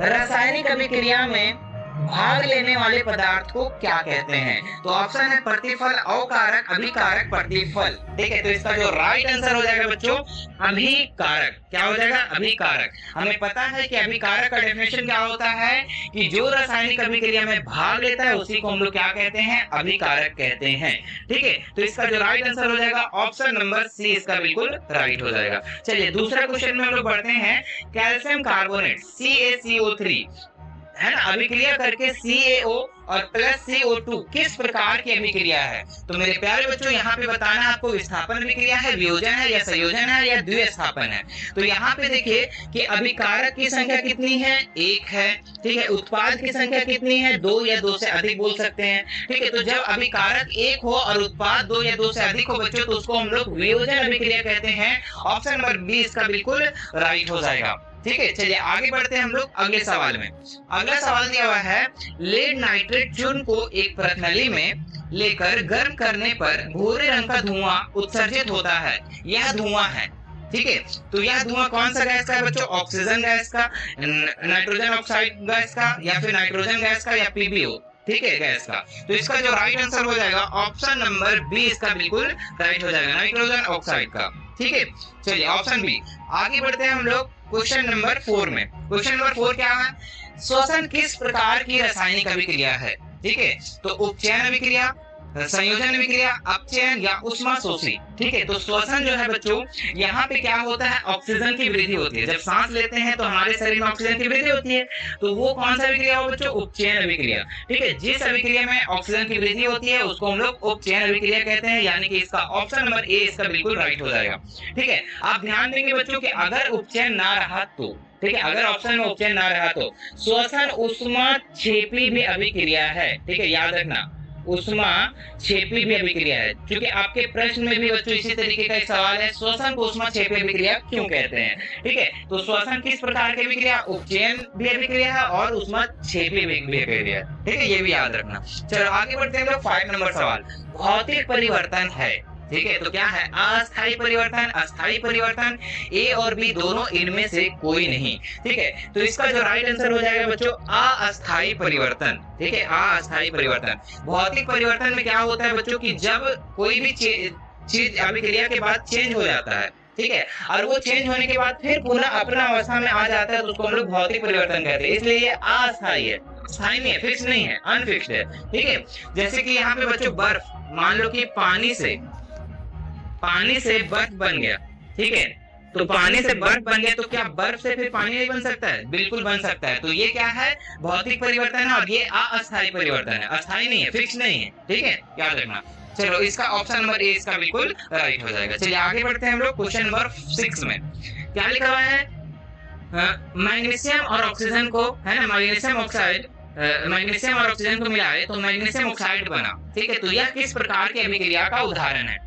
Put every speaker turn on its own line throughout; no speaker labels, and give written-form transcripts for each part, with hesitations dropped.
रासायनिक अभिक्रिया में भाग लेने वाले पदार्थ को क्या कहते हैं? तो ऑप्शन है प्रतिफल, अवकारक, अभिकारक, प्रतिफल। ठीक है, तो इसका जो राइट आंसर हो जाएगा बच्चों अभिकारक। क्या हो जाएगा? अभिकारक। हमें पता है कि अभिकारक का डेफिनेशन क्या होता है कि जो रासायनिक अभिक्रिया में भाग लेता है उसी को हम लोग क्या कहते हैं? अभिकारक कहते हैं। ठीक है, तो इसका जो राइट आंसर हो जाएगा ऑप्शन नंबर सी, इसका बिल्कुल राइट हो जाएगा। चलिए दूसरा क्वेश्चन में हम लोग बढ़ते हैं। कैल्शियम कार्बोनेट CaCO3 है ना, अभिक्रिया करके CaO और प्लस CO2 किस प्रकार की अभिक्रिया है? तो मेरे प्यारे बच्चों यहाँ पे बताना है आपको विस्थापन अभिक्रिया है, वियोजन है या संयोजन है या द्विस्थापन है। तो यहाँ पे देखिए कि अभिकारक की संख्या कितनी है? एक है। ठीक है, उत्पाद की संख्या कितनी है? दो या दो से अधिक बोल सकते हैं। ठीक है, तो जब अभिकारक एक हो और उत्पाद दो या दो से अधिक हो बच्चों, तो उसको हम लोग वियोजन अभिक्रिया कहते हैं। ऑप्शन नंबर बी इसका बिल्कुल राइट हो जाएगा। ठीक है, चलिए आगे बढ़ते हैं हम लोग अगले सवाल में। अगला सवाल दिया हुआ है, लेड नाइट्रेट चूर्ण को एक प्रणाली में लेकर गर्म करने पर भूरे रंग का धुआं उत्सर्जित होता है। यह धुआं है। ठीक है, तो यह धुआं कौन सा गैस का है बच्चों? ऑक्सीजन गैस का, नाइट्रोजन ऑक्साइड गैस का, या फिर नाइट्रोजन गैस का, या PbO। ठीक है, गैस का। तो इसका जो राइट आंसर हो जाएगा ऑप्शन नंबर बी, इसका बिल्कुल राइट हो जाएगा, नाइट्रोजन ऑक्साइड का। ठीक है, चलिए ऑप्शन बी। आगे बढ़ते हैं हम लोग क्वेश्चन नंबर 4 में। क्वेश्चन नंबर 4 क्या है? श्वसन किस प्रकार की रासायनिक अभिक्रिया है? ठीक है, तो उपचयन अभिक्रिया, संयोजन अभिक्रिया, अपचयन या उष्माशोषी। ठीक है, तो श्वसन जो है बच्चों यहाँ पे क्या होता है? ऑक्सीजन की वृद्धि होती है। जब सांस लेते हैं तो हमारे शरीर में ऑक्सीजन की वृद्धि होती है, तो वो कौन सा अभिक्रिया हो बच्चों? उपचयन अभिक्रिया। ठीक है, जिस अभिक्रिया में ऑक्सीजन की वृद्धि होती है उसको हम लोग उपचयन अभिक्रिया कहते हैं, यानी कि इसका ऑप्शन नंबर ए इसका बिल्कुल राइट हो जाएगा। ठीक है, आप ध्यान देंगे बच्चों कि अगर उपचयन ना रहा तो, ठीक है, अगर ऑप्शन में उपचयन ना रहा तो श्वसन उष्मा क्षेपी भी अभिक्रिया है। ठीक है, याद रखना उष्मा क्षेपी भी अभिक्रिया है, क्योंकि आपके प्रश्न में भी बच्चों इसी तरीके का एक सवाल है, श्वसन को उष्मा क्षेपी अभिक्रिया क्यों कहते हैं? ठीक है, तो श्वसन किस प्रकार की अभिक्रिया? उपचयन भी अभिक्रिया है और उष्मा क्षेपी भी अभिक्रिया है। ठीक है, ये भी याद रखना। चलो आगे बढ़ते हैं लोग 5 नंबर सवाल। भौतिक परिवर्तन है। ठीक है, तो क्या है? अस्थायी परिवर्तन, अस्थायी परिवर्तन, ए और बी दोनों, इनमें से कोई नहीं। ठीक है, तो इसका जो राइट आंसर हो जाएगा बच्चों अस्थायी परिवर्तन। ठीक है, अस्थायी परिवर्तन। भौतिक परिवर्तन में क्या होता है बच्चों कि जब कोई भी चीज अभिक्रिया के बाद चेंज हो जाता है, ठीक है, और वो चेंज होने के बाद फिर पुनः अपना अवस्था में आ जाता है, तो उसको हम लोग भौतिक परिवर्तन कहते हैं। इसलिए ये अस्थायी है, स्थायी नहीं है, फिक्स नहीं है, अनफिक्स्ड है। ठीक है, जैसे कि यहाँ पे बच्चों बर्फ, मान लो कि पानी से बर्फ बन गया। ठीक है, तो पानी से बर्फ बन गया, तो क्या बर्फ से फिर पानी नहीं बन सकता है? बिल्कुल बन सकता है। तो ये क्या है? भौतिक परिवर्तन है, और ये अस्थायी परिवर्तन है, अस्थायी नहीं है, फिक्स नहीं है। ठीक है, याद रखना। चलो इसका ऑप्शन नंबर ए इसका बिल्कुल राइट हो जाएगा। चलिए आगे बढ़ते हैं हम लोग क्वेश्चन नंबर 6 में। क्या लिखा हुआ है? मैग्नीशियम और ऑक्सीजन को, है ना, मैग्नीशियम ऑक्साइड, मैग्नीशियम और ऑक्सीजन को मिलाए तो मैग्नीशियम ऑक्साइड बना। ठीक है, तो यह किस प्रकार की अभिक्रिया का उदाहरण है?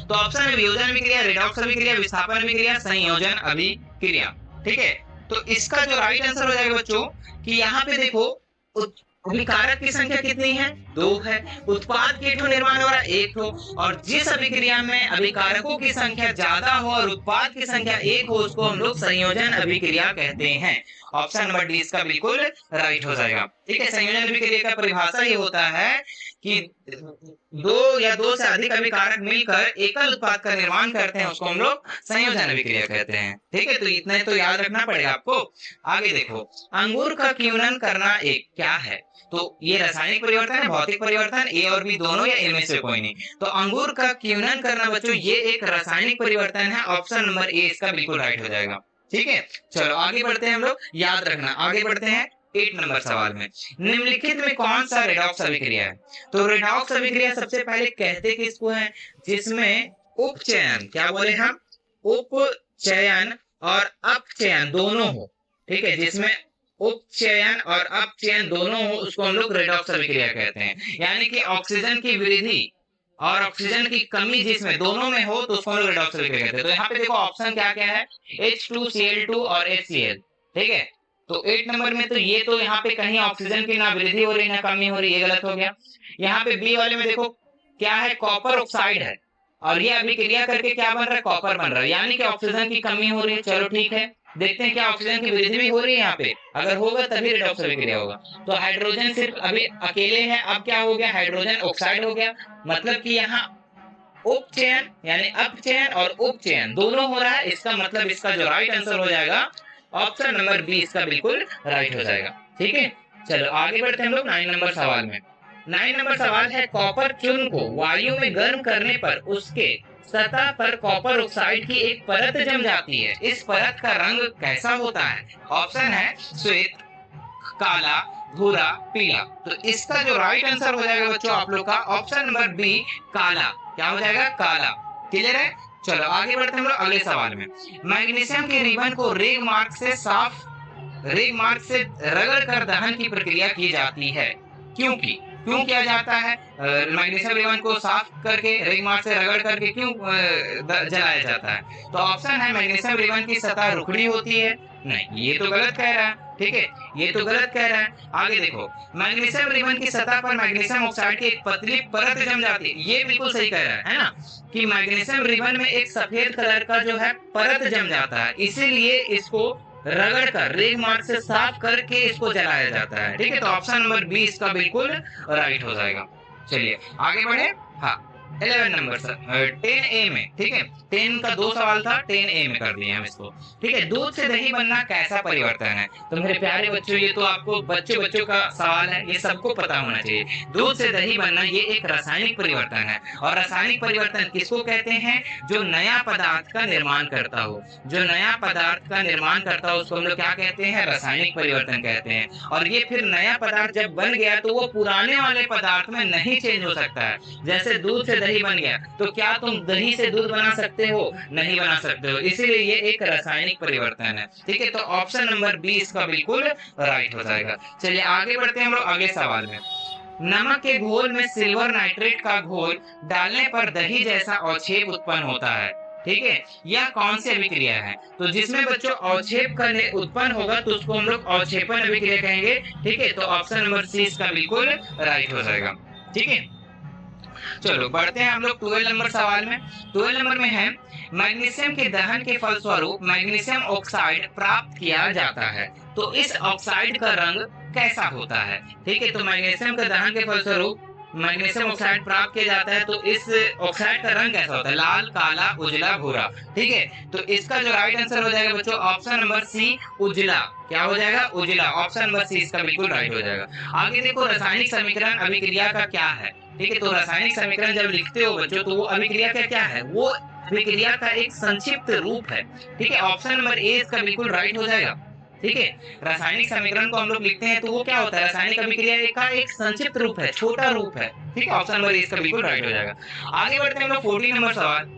तो ऑप्शन है वियोजन अभिक्रिया, रेडॉक्स अभिक्रिया, विस्थापन अभिक्रिया, संयोजन अभिक्रिया। ठीक है, तो इसका जो राइट आंसर हो जाएगा बच्चों कि यहाँ पे देखो अभिकारक की संख्या कितनी है? 2 है। उत्पाद के निर्माण हो रहा है 1 हो, और जिस अभिक्रिया में अभिकारकों की संख्या ज्यादा हो और उत्पाद की संख्या 1 हो उसको हम लोग संयोजन अभिक्रिया कहते हैं। ऑप्शन नंबर डी इसका बिल्कुल राइट हो जाएगा। ठीक है, संयोजन अभिक्रिया का परिभाषा ये होता है कि 2 या 2 से अधिक अभिकारक मिलकर एकल उत्पाद का निर्माण करते हैं, उसको हम लोग संयोजन अभिक्रिया कहते हैं। ठीक है, तो इतना ही तो याद रखना पड़ेगा आपको। आगे देखो, अंगूर का क्यूनन करना एक क्या है? तो ये रासायनिक परिवर्तन है, भौतिक परिवर्तन, ए और बी दोनों या इनमें से कोई नहीं। तो अंगूर का क्यूनन करना बच्चों ये एक रासायनिक परिवर्तन है। ऑप्शन नंबर ए इसका बिल्कुल राइट हो जाएगा। ठीक है, चलो आगे बढ़ते हैं हम लोग, याद रखना। आगे बढ़ते हैं 8 नंबर सवाल में। निम्नलिखित में कौन सा रेडॉक्स अभिक्रिया है? तो रेडॉक्स अभिक्रिया सबसे पहले कहते किसको है? जिसमें उपचयन, क्या बोले हम? उपचयन और अपचयन दोनों हो। ठीक है, जिसमें उपचयन और अपचयन दोनों हो उसको हम लोग रेडॉक्स अभिक्रिया कहते हैं। यानी कि ऑक्सीजन की वृद्धि और ऑक्सीजन की कमी जिसमें दोनों में हो तो उसको हम लोग रेडॉक्स अभिक्रिया कहते हैं। तो यहाँ पे देखो ऑप्शन क्या क्या है? H2Cl2 और HCl। ठीक है, तो 8 नंबर में तो ये तो यहाँ पे कहीं ऑक्सीजन की ना वृद्धि हो रही ना कमी हो रही, ये गलत हो गया। यहाँ पे बी वाले में देखो क्या है? कॉपर ऑक्साइड है। और ये अभिक्रिया करके क्या बन रहा है, कॉपर बन रहा है, यानी कि ऑक्सीजन की कमी हो रही है। चलो ठीक है, देखते हैं क्या ऑक्सीजन की वृद्धि भी हो रही है यहाँ पे, अगर होगा तभी रेडॉक्स अभिक्रिया होगा। तो हाइड्रोजन सिर्फ अभी अकेले है, अब क्या हो गया, हाइड्रोजन ऑक्साइड हो गया, मतलब कि यहाँ उपचयन यानी अपचयन और उपचयन दोनों हो रहा है। इसका मतलब इसका जो राइट आंसर हो जाएगा ऑप्शन नंबर बी, इसका बिल्कुल राइट हो जाएगा। ठीक है, चलो आगे बढ़ते हैं हम लोग 9 नंबर सवाल में। 9 नंबर सवाल है, कॉपर चूर्ण को वायु में गर्म करने पर उसके सतह पर कॉपर ऑक्साइड की एक परत जम जाती है, इस परत का रंग कैसा होता है? ऑप्शन है श्वेत, काला, भूरा, पीला। तो इसका जो राइट आंसर हो जाएगा बच्चों आप लोग का ऑप्शन नंबर बी, काला। क्या हो जाएगा, काला। क्लियर है, चलो आगे बढ़ते हैं हम लोग अगले सवाल में। मैग्नीशियम के रिबन को रेग मार्क से रगड़ कर दहन की प्रक्रिया की जाती है, क्यों किया जाता है? मैग्नीशियम रिबन को साफ करके रेग मार्क से रगड़ करके क्यों जलाया जाता है? तो ऑप्शन है मैग्नीशियम रिबन की सतह रुखड़ी होती है। नहीं, ये तो गलत कह रहा है। ठीक है, ये तो गलत कह रहा है। आगे देखो, मैग्नीशियम रिबन की सतह पर मैग्नीशियम ऑक्साइड की एक पतली परत जम जाती है, ये बिल्कुल सही कह रहा है ना, कि मैग्नीशियम रिबन में एक सफेद कलर का जो है परत जम जाता है, इसीलिए इसको रगड़ कर रेग मार्क से साफ करके इसको जलाया जाता है। ठीक है, तो ऑप्शन नंबर बी इसका बिल्कुल राइट हो जाएगा। चलिए आगे बढ़े। हाँ, 11 नंबर 10A में। ठीक है, 10 का 2 सवाल था, 10A में कर दिए हम इसको। ठीक है, दूध से दही बनना कैसा परिवर्तन है? तो मेरे प्यारे बच्चों, ये तो आपको बच्चों का सवाल है, ये सबको पता होना चाहिए। दूध से दही बनना ये एक रासायनिक परिवर्तन है, और रासायनिक परिवर्तन किसको कहते हैं? जो नया पदार्थ का निर्माण करता हो, जो नया पदार्थ का निर्माण करता हो उसको हम लोग क्या कहते हैं? रासायनिक परिवर्तन कहते हैं। और ये फिर नया पदार्थ जब बन गया तो वो पुराने वाले पदार्थ में नहीं चेंज हो सकता है। जैसे दूध से दही बन गया, तो क्या तुम दही से दूध बना सकते हो? नहीं बना सकते हो, इसीलिए ये एक रासायनिक परिवर्तन है। ठीक है, तो ऑप्शन नंबर बी इसका बिल्कुल राइट हो जाएगा। चलिए आगे बढ़ते हैं हम लोग अगले सवाल में। नमक के घोल में सिल्वर नाइट्रेट का घोल डालने पर दही जैसा अवक्षेप उत्पन्न होता है। ठीक है, यह कौन सी अभिक्रिया है? तो जिसमें बच्चों अवक्षेप करने उत्पन्न होगा तो उसको हम लोग अवक्षेपण अभिक्रिया कहेंगे। ठीक है, तो ऑप्शन नंबर सी इसका बिल्कुल राइट हो जाएगा। ठीक है, चलो बढ़ते हैं हम लोग 12 नंबर सवाल में। 12 नंबर में है, मैग्नीशियम के दहन के फलस्वरूप मैग्नीशियम ऑक्साइड प्राप्त किया जाता है, तो इस ऑक्साइड का रंग कैसा होता है? ठीक है, तो मैग्नीशियम के दहन के फलस्वरूप मैग्नीशियम ऑक्साइड प्राप्त किया जाता है, तो इस ऑक्साइड का रंग कैसा होता है? लाल, काला, उजला, भूरा। ठीक है, तो इसका जो राइट आंसर हो जाएगा बच्चों ऑप्शन नंबर सी, उजला। क्या हो जाएगा? उजला। ऑप्शन नंबर सी इसका बिल्कुल राइट हो जाएगा। आगे देखो, रासायनिक समीकरण अभिक्रिया का क्या है? ठीक है, तो रासायनिक समीकरण जब लिखते हो बच्चों तो वो अभिक्रिया का क्या है? वो अभिक्रिया का एक संक्षिप्त रूप है। ठीक है, ऑप्शन नंबर ए इसका बिल्कुल राइट हो जाएगा। ठीक है, रासायनिक समीकरण को हम लोग लिखते हैं तो वो क्या होता है? रासायनिक अभिक्रिया का एक संक्षिप्त रूप है, छोटा रूप है। ठीक है, ऑप्शन नंबर ए इसका बिल्कुल राइट हो जाएगा। आगे बढ़ते हैं हम लोग 14 नंबर सवाल।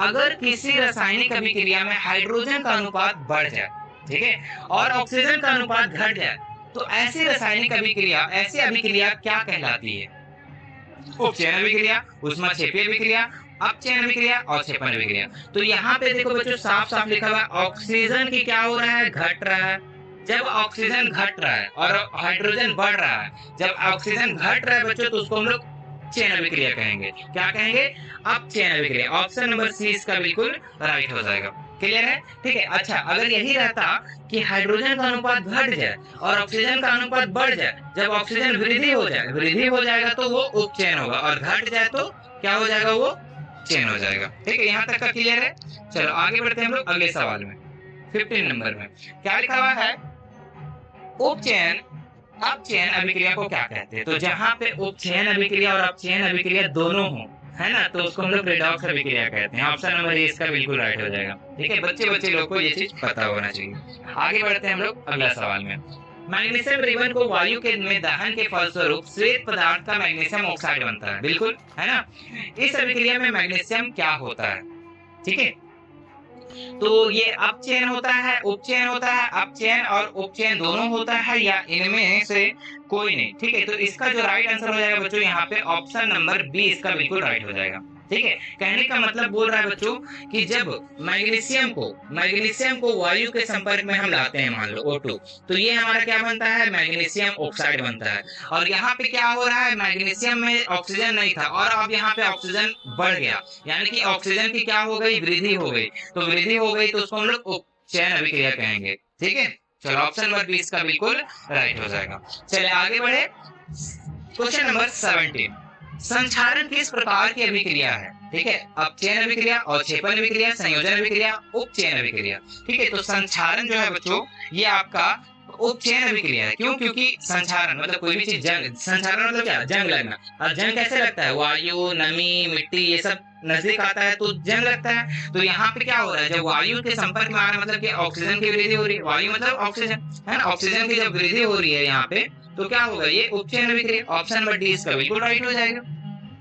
अगर किसी रासायनिक अभिक्रिया में हाइड्रोजन का अनुपात बढ़ जाए, ठीक है, और ऑक्सीजन का अनुपात घट जाए, तो ऐसी रासायनिक अभिक्रिया, ऐसी अभिक्रिया क्या कहलाती है? उपचयन अभिक्रिया, ऊष्माक्षेपीय अभिक्रिया, अपचयन अभिक्रिया और क्षेपण अभिक्रिया। तो यहाँ पे देखो बच्चों साफ साफ लिखा हुआ है, ऑक्सीजन की क्या हो रहा है? घट रहा है। जब ऑक्सीजन घट रहा है और हाइड्रोजन बढ़ रहा है, जब ऑक्सीजन घट रहा है बच्चों तो उसको हम लोग चयन अभिक्रिया कहेंगे। क्या कहेंगे? अपचयन अभिक्रिया। ऑप्शन नंबर सी इसका बिल्कुल राइट हो जाएगा। क्लियर है? ठीक है, अच्छा अगर यही रहता कि हाइड्रोजन का अनुपात घट जाए और ऑक्सीजन का अनुपात बढ़ जाए, जब ऑक्सीजन वृद्धि हो जाएगा तो वो उपचयन होगा, और घट जाए तो क्या हो जाएगा? वो चयन हो जाएगा। ठीक है, यहाँ तक का क्लियर है? चलो आगे बढ़ते हैं हम लोग अगले सवाल में। 15 नंबर में क्या लिखा हुआ है? उपचयन अपचयन अभिक्रिया को क्या कहते हैं? तो जहाँ पे उपचयन अभिक्रिया और अपचयन अभिक्रिया दोनों हो, है ना, तो उसको हम लोग रेडॉक्स अभिक्रिया कहते हैं। ऑप्शन नंबर ए इसका बिल्कुल राइट हो जाएगा। ठीक है, बच्चे लोग को ये चीज पता होना चाहिए। आगे बढ़ते हैं हम लोग अगला सवाल में। मैग्नीशियम रिबन को वायु के में दहन के फलस्वरूप श्वेत पदार्थ का मैग्नीशियम ऑक्साइड बनता है, बिल्कुल, है ना। इस अभिक्रिया में मैग्नीशियम क्या होता है? ठीक है, तो ये अपचयन होता है, उपचयन होता है, अपचयन और उपचयन दोनों होता है, या इनमें से कोई नहीं। ठीक है, तो इसका जो राइट आंसर हो जाएगा बच्चों यहाँ पे ऑप्शन नंबर बी इसका बिल्कुल राइट हो जाएगा। ठीक है, कहने का मतलब बोल रहा है बच्चों कि जब मैग्नीशियम को वायु के संपर्क में हम लाते हैं, मान लो O2, तो ये हमारा क्या बनता है, मैग्नीशियम ऑक्साइड बनता है। और यहाँ पे क्या हो रहा है, मैग्नीशियम में ऑक्सीजन नहीं था और अब यहाँ पे ऑक्सीजन बढ़ गया, यानी कि ऑक्सीजन की क्या हो गई, वृद्धि हो गई। तो वृद्धि हो गई तो उसको हम लोग उपचयन अभिक्रिया कहेंगे। ठीक है, चलो ऑप्शन नंबर 20 का बिल्कुल राइट हो जाएगा। चलिए आगे बढ़े, क्वेश्चन नंबर 17, संचारण किस प्रकार की अभिक्रिया है। ठीक है, अपचयन अभिक्रिया, अवक्षेपण अभिक्रिया, संयोजन अभिक्रिया, उपचयन अभिक्रिया। ठीक है, तो संचारण जो है बच्चों ये आपका उपचयन अभिक्रिया है। क्यों, क्योंकि संचारण मतलब कोई भी चीज जंग, संचारण मतलब क्या, जंग लगना। और जंग कैसे लगता है, वायु, नमी, मिट्टी ये सब नजदीक आता है तो जंग लगता है। तो यहाँ पे क्या हो रहा है, जब वायु के संपर्क में आ रहा है मतलब कि ऑक्सीजन की वृद्धि हो रही है, वायु मतलब ऑक्सीजन है ना, ऑक्सीजन की जब वृद्धि हो रही है यहाँ पे तो क्या होगा, ये उपचयन अभिक्रिया। ऑप्शन नंबर डी इसका बिल्कुल राइट हो जाएगा।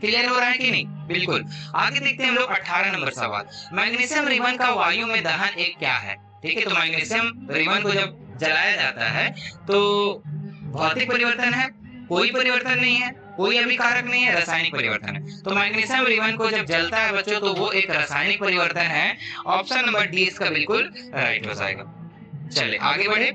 क्लियर हो रहा है कि नहीं, बिल्कुल। आगे देखते हैं हम लोग 18 नंबर सवाल, मैग्नीशियम रिबन का वायु में दहन एक क्या है। ठीक है, तो मैग्नीशियम रिबन को जब जलाया जाता है तो भौतिक परिवर्तन है, कोई परिवर्तन नहीं है, कोई अभिकारक नहीं है, रासायनिक परिवर्तन है। तो मैग्नीशियम रिबन को जब जलता है बच्चों तो वो एक रासायनिक परिवर्तन है। ऑप्शन नंबर डी इसका बिल्कुल राइट हो जाएगा। चलिए आगे बढ़े।